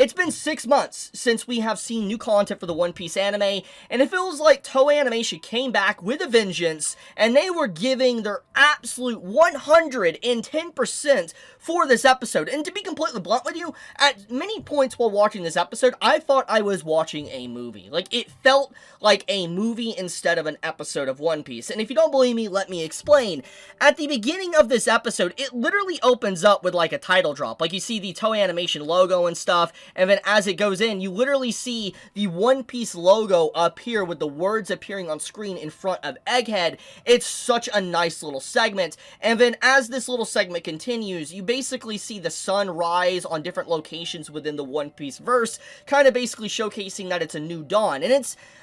It's been 6 months since we have seen new content for the One Piece anime, and it feels like Toei Animation came back with a vengeance, and they were giving their absolute 110% for this episode. And to be completely blunt with you, at many points while watching this episode, I thought I was watching a movie. Like, it felt like a movie instead of an episode of One Piece. And if you don't believe me, let me explain. At the beginning of this episode, it literally opens up with like a title drop. Like, you see the Toei Animation logo and stuff, and then as it goes in, you literally see the One Piece logo appear with the words appearing on screen in front of Egghead. It's such a nice little segment. And then as this little segment continues, you basically see the sun rise on different locations within the One Piece verse, kind of basically showcasing that it's a new dawn. And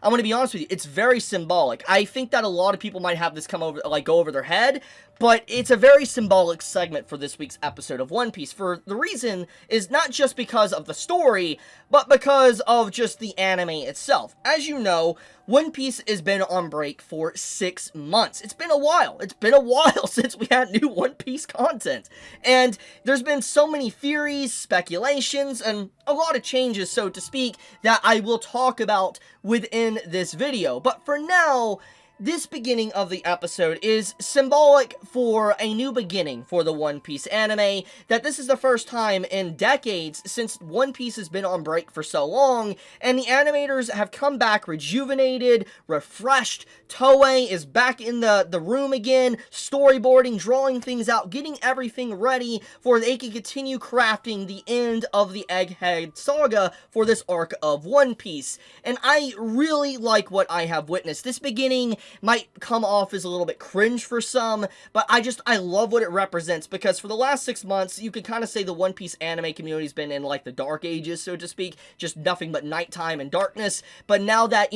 I'm going to be honest with you, it's very symbolic. I think that a lot of people might have this go over their head, but it's a very symbolic segment for this week's episode of One Piece. For the reason is not just because of the story, but because of just the anime itself. As you know, One Piece has been on break for 6 months. It's been a while. It's been a while since we had new One Piece content. And there's been so many theories, speculations, and a lot of changes, so to speak, that I will talk about within this video. But for now, this beginning of the episode is symbolic for a new beginning for the One Piece anime, that this is the first time in decades since One Piece has been on break for so long, and the animators have come back rejuvenated, refreshed. Toei is back in the room again, storyboarding, drawing things out, getting everything ready for they can continue crafting the end of the Egghead saga for this arc of One Piece. And I really like what I have witnessed. This beginning might come off as a little bit cringe for some, but I love what it represents, because for the last 6 months, you could kind of say the One Piece anime community's been in like the dark ages, so to speak, just nothing but nighttime and darkness. But now that,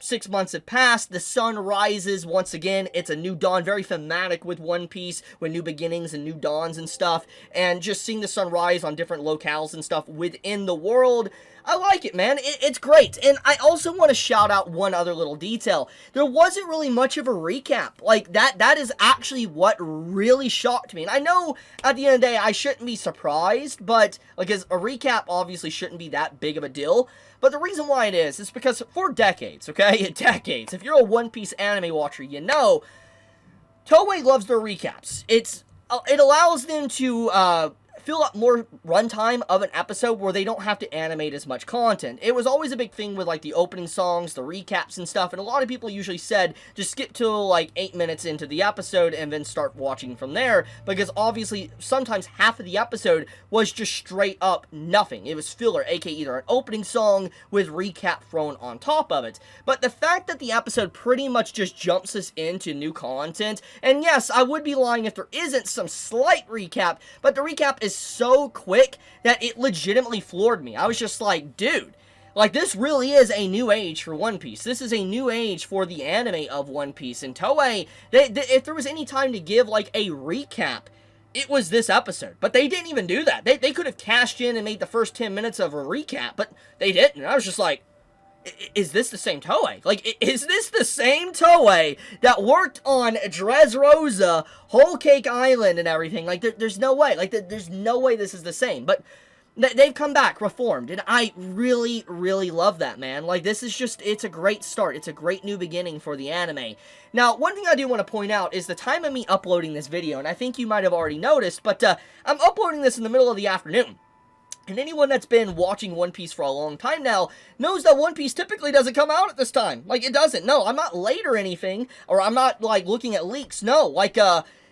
6 months have passed, the sun rises once again. It's a new dawn, very thematic with One Piece, with new beginnings and new dawns and stuff, and just seeing the sun rise on different locales and stuff within the world, I like it, man. It's great. And I also want to shout out one other little detail. There wasn't really much of a recap. Like, that is actually what really shocked me. And I know, at the end of the day, I shouldn't be surprised, but, because a recap obviously shouldn't be that big of a deal. But the reason why it is because for decades, okay? Decades. If you're a One Piece anime watcher, you know, Toei loves their recaps. It allows them to, fill up more runtime of an episode where they don't have to animate as much content. It was always a big thing with like the opening songs, the recaps and stuff, and a lot of people usually said just skip to like 8 minutes into the episode and then start watching from there, because obviously sometimes half of the episode was just straight up nothing. It was filler, aka either an opening song with recap thrown on top of it. But the fact that the episode pretty much just jumps us into new content, and yes, I would be lying if there isn't some slight recap, but the recap is so quick that it legitimately floored me. I was just like, dude, like, this really is a new age for One Piece. This is a new age for the anime of One Piece. And Toei, if there was any time to give, like, a recap, it was this episode. But they didn't even do that. They could have cashed in and made the first 10 minutes of a recap, but they didn't. And I was just like, is this the same Toei? Like, is this the same Toei that worked on Dressrosa, Whole Cake Island, and everything? Like, there's no way. Like, there's no way this is the same. But they've come back, reformed, and I really, really love that, man. Like, this is just, it's a great start. It's a great new beginning for the anime. Now, one thing I do want to point out is the time of me uploading this video, and I think you might have already noticed, but I'm uploading this in the middle of the afternoon. And anyone that's been watching One Piece for a long time now knows that One Piece typically doesn't come out at this time. Like, it doesn't. No, I'm not late or anything, or I'm not, like, looking at leaks. No, like,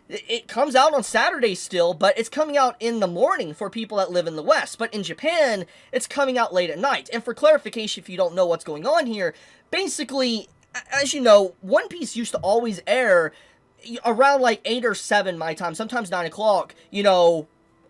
it comes out on Saturday still, but it's coming out in the morning for people that live in the West. But in Japan, it's coming out late at night. And for clarification, if you don't know what's going on here, basically, as you know, One Piece used to always air around, like, 8 or 7 my time, sometimes 9 o'clock,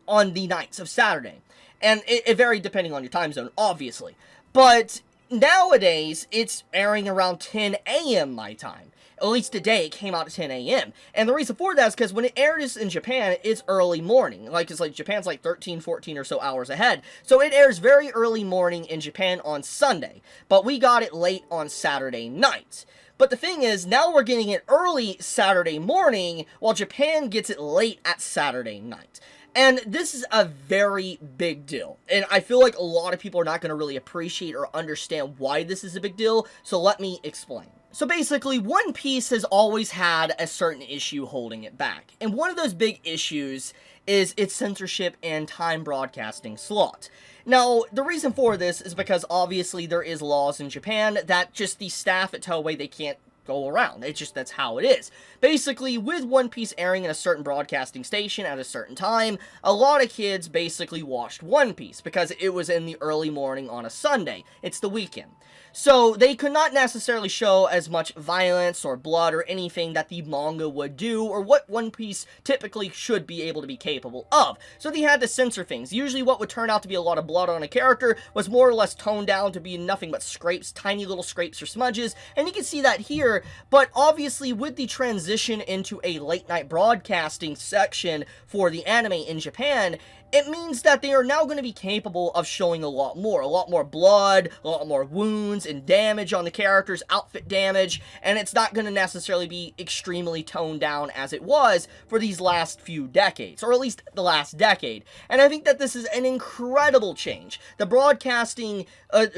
on the nights of Saturday. And it varied depending on your time zone, obviously. But nowadays, it's airing around 10 a.m. my time. At least today, it came out at 10 a.m. And the reason for that is because when it airs in Japan, it's early morning. Like, it's like Japan's like 13, 14 or so hours ahead. So it airs very early morning in Japan on Sunday. But we got it late on Saturday night. But the thing is, now we're getting it early Saturday morning, while Japan gets it late at Saturday night. And this is a very big deal. And I feel like a lot of people are not going to really appreciate or understand why this is a big deal, so let me explain. So basically, One Piece has always had a certain issue holding it back. And one of those big issues is its censorship and time broadcasting slot. Now, the reason for this is because obviously there is laws in Japan that just the staff at Toei, they can't go around. It's just, that's how it is. Basically, with One Piece airing in a certain broadcasting station at a certain time, a lot of kids basically watched One Piece because it was in the early morning on a Sunday. It's the weekend. So they could not necessarily show as much violence or blood or anything that the manga would do, or what One Piece typically should be able to be capable of. So they had to censor things. Usually what would turn out to be a lot of blood on a character was more or less toned down to be nothing but scrapes, tiny little scrapes or smudges, and you can see that here. But obviously with the transition into a late night broadcasting section for the anime in Japan, it means that they are now going to be capable of showing a lot more blood, a lot more wounds and damage on the characters, outfit damage, and it's not going to necessarily be extremely toned down as it was for these last few decades, or at least the last decade. And I think that this is an incredible change. The broadcasting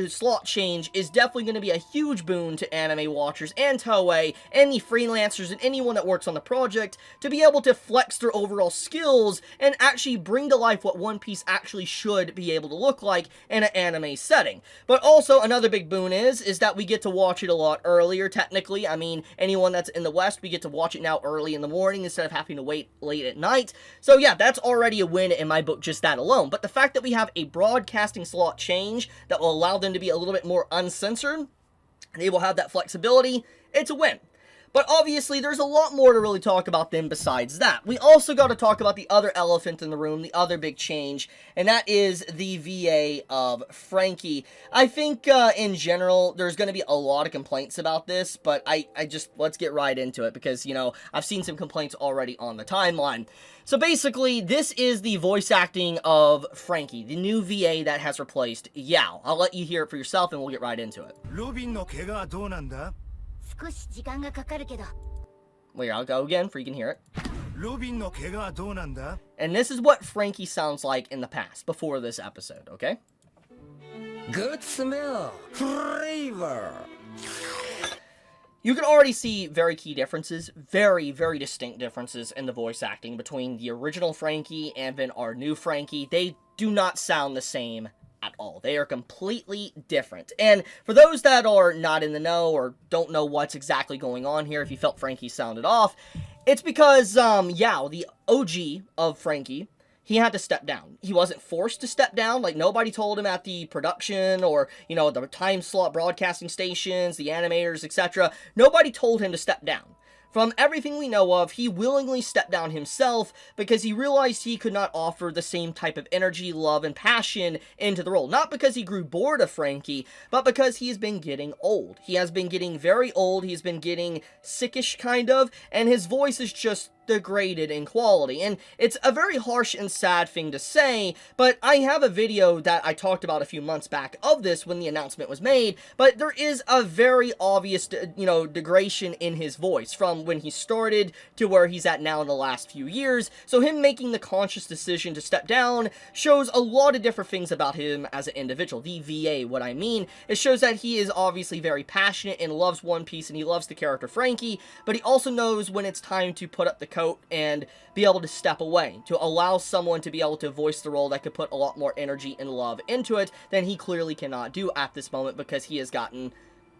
slot change is definitely going to be a huge boon to anime watchers and Toei, and the freelancers and anyone that works on the project to be able to flex their overall skills and actually bring to life what One Piece actually should be able to look like in an anime setting. But also, another big boon is that we get to watch it a lot earlier, technically. I mean, anyone that's in the West, we get to watch it now early in the morning instead of having to wait late at night. So yeah, that's already a win in my book, just that alone. But the fact that we have a broadcasting slot change that will allow them to be a little bit more uncensored, they will have that flexibility, it's a win. But obviously, there's a lot more to really talk about than besides that. We also got to talk about the other elephant in the room, the other big change, and that is the VA of Franky. I think, in general, there's going to be a lot of complaints about this, but I just, let's get right into it, because, you know, I've seen some complaints already on the timeline. So basically, this is the voice acting of Franky, the new VA that has replaced Yao. I'll let you hear it for yourself, and we'll get right into it. Wait, I'll go again for you can hear it. And this is what Franky sounds like in the past, before this episode, okay? Good smell, flavor. You can already see very key differences, very, very distinct differences in the voice acting between the original Franky and then our new Franky. They do not sound the same at all. They are completely different. And for those that are not in the know or don't know what's exactly going on here, if you felt Franky sounded off, it's because Yao, the OG of Franky, he had to step down. He wasn't forced to step down. Like, nobody told him at the production or, you know, the time slot broadcasting stations, the animators, etc. Nobody told him to step down. From everything we know of, he willingly stepped down himself because he realized he could not offer the same type of energy, love, and passion into the role. Not because he grew bored of Franky, but because he has been getting old. He has been getting very old, he's been getting sickish, kind of, and his voice is just degraded in quality. And it's a very harsh and sad thing to say, but I have a video that I talked about a few months back of this when the announcement was made, but there is a very obvious, you know, degradation in his voice from when he started to where he's at now in the last few years. So him making the conscious decision to step down shows a lot of different things about him as an individual. The VA, what I mean, it shows that he is obviously very passionate and loves One Piece and he loves the character Franky, but he also knows when it's time to put up the coat and be able to step away, to allow someone to be able to voice the role that could put a lot more energy and love into it than he clearly cannot do at this moment because he has gotten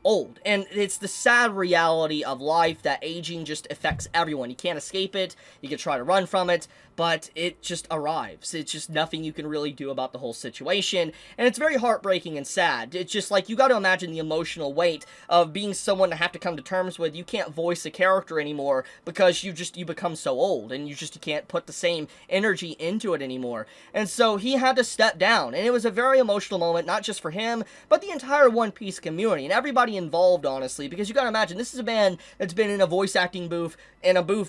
old. And it's the sad reality of life that aging just affects everyone. You can't escape it, you can try to run from it, but it just arrives. It's just nothing you can really do about the whole situation, and it's very heartbreaking and sad. It's just like, you got to imagine the emotional weight of being someone to have to come to terms with. You can't voice a character anymore because you become so old, and you can't put the same energy into it anymore. And so he had to step down, and it was a very emotional moment, not just for him, but the entire One Piece community, and everybody everybody involved, honestly, because you gotta imagine, this is a man that's been in a voice acting booth,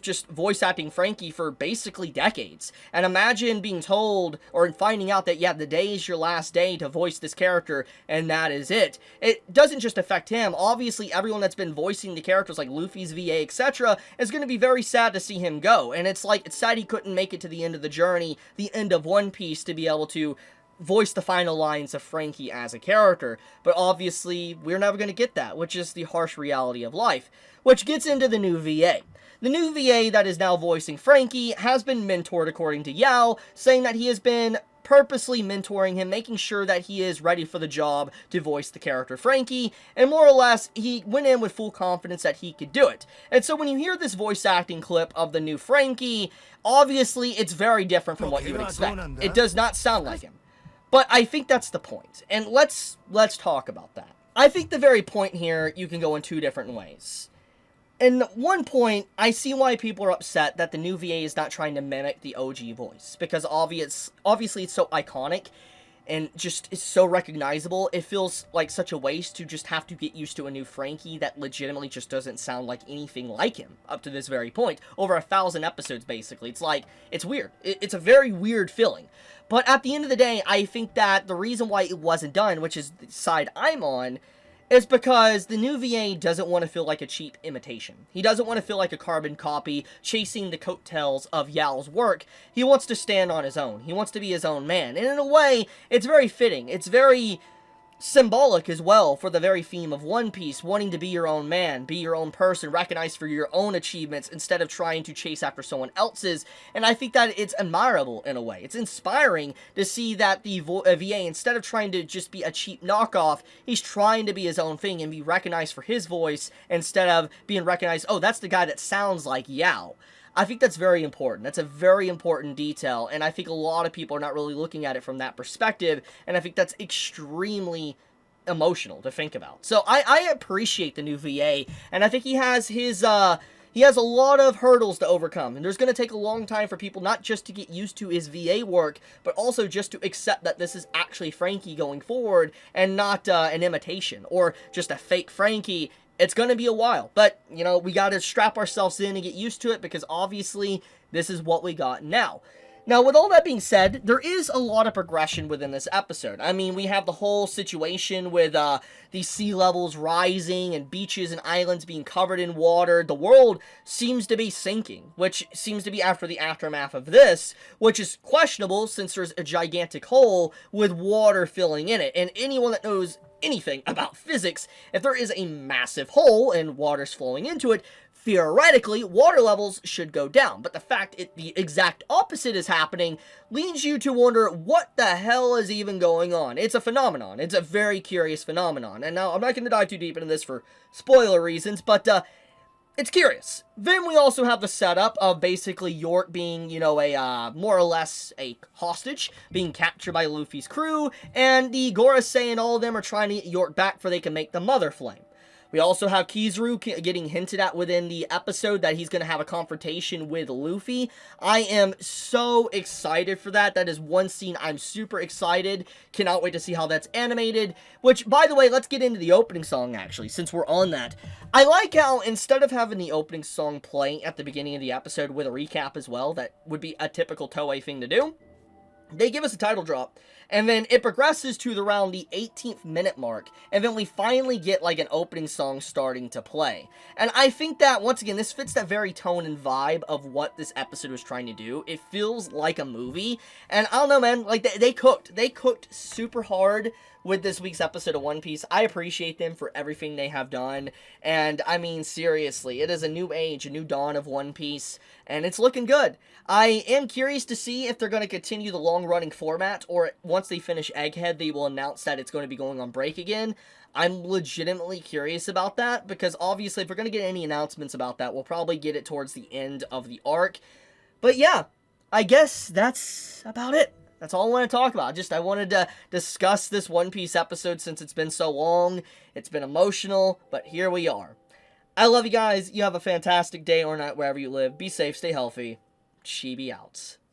just voice acting Franky for basically decades. And imagine being told, or finding out that, yeah, the day is your last day to voice this character, and that is it. It doesn't just affect him. Obviously, everyone that's been voicing the characters, like Luffy's VA, etc., is going to be very sad to see him go. And it's sad he couldn't make it to the end of the journey, the end of One Piece, to be able to voice the final lines of Franky as a character. But obviously, we're never going to get that, which is the harsh reality of life. Which gets into the new VA. The new VA that is now voicing Franky has been mentored, according to Yao, saying that he has been purposely mentoring him, making sure that he is ready for the job to voice the character Franky, and more or less, he went in with full confidence that he could do it. And so when you hear this voice acting clip of the new Franky, obviously it's very different from what you would expect. It does not sound like him. But I think that's the point, and let's talk about that. I think the very point here, you can go in two different ways. And one point, I see why people are upset that the new VA is not trying to mimic the OG voice, because obviously it's so iconic, and just is so recognizable. It feels like such a waste to just have to get used to a new Franky that legitimately just doesn't sound like anything like him up to this very point. Over 1,000 episodes, basically. It's weird. It's a very weird feeling. But at the end of the day, I think that the reason why it wasn't done, which is the side I'm on, is because the new VA doesn't want to feel like a cheap imitation. He doesn't want to feel like a carbon copy chasing the coattails of Yao's work. He wants to stand on his own. He wants to be his own man. And in a way, it's very fitting. It's very symbolic as well for the very theme of One Piece, wanting to be your own man, be your own person, recognized for your own achievements instead of trying to chase after someone else's. And I think that it's admirable in a way. It's inspiring to see that the VA, instead of trying to just be a cheap knockoff, he's trying to be his own thing and be recognized for his voice instead of being recognized, oh, that's the guy that sounds like Yao. I think that's very important. That's a very important detail, and I think a lot of people are not really looking at it from that perspective, and I think that's extremely emotional to think about. So I appreciate the new VA, and I think he has a lot of hurdles to overcome, and there's going to take a long time for people not just to get used to his VA work, but also just to accept that this is actually Franky going forward, and not an imitation, or just a fake Franky. It's going to be a while, but, you know, we got to strap ourselves in and get used to it, because obviously this is what we got now. Now, with all that being said, there is a lot of progression within this episode. I mean, we have the whole situation with the sea levels rising and beaches and islands being covered in water. The world seems to be sinking, which seems to be after the aftermath of this, which is questionable since there's a gigantic hole with water filling in it. And anyone that knows anything about physics, if there is a massive hole and water's flowing into it, theoretically, water levels should go down. But the fact the exact opposite is happening leads you to wonder what the hell is even going on. It's a phenomenon. It's a very curious phenomenon. And now, I'm not going to dive too deep into this for spoiler reasons, but it's curious. Then we also have the setup of basically York being, you know, a more or less a hostage, being captured by Luffy's crew, and the Gorosei and all of them are trying to get York back for they can make the Mother Flame. We also have Kizaru getting hinted at within the episode that he's going to have a confrontation with Luffy. I am so excited for that. That is one scene I'm super excited. Cannot wait to see how that's animated. Which, by the way, let's get into the opening song, actually, since we're on that. I like how, instead of having the opening song playing at the beginning of the episode with a recap as well, that would be a typical Toei thing to do, they give us a title drop, and then it progresses to around the 18th minute mark, and then we finally get like an opening song starting to play. And I think that, once again, this fits that very tone and vibe of what this episode was trying to do. It feels like a movie, and I don't know, man, like, they cooked super hard with this week's episode of One Piece. I appreciate them for everything they have done, and I mean, seriously, it is a new age, a new dawn of One Piece, and it's looking good. I am curious to see if they're going to continue the long-running format, or once they finish Egghead, they will announce that it's going to be going on break again. I'm legitimately curious about that, because obviously, if we're going to get any announcements about that, we'll probably get it towards the end of the arc. But yeah, I guess that's about it. That's all I want to talk about. I wanted to discuss this One Piece episode since it's been so long. It's been emotional, but here we are. I love you guys. You have a fantastic day or night wherever you live. Be safe, stay healthy. Chibi out.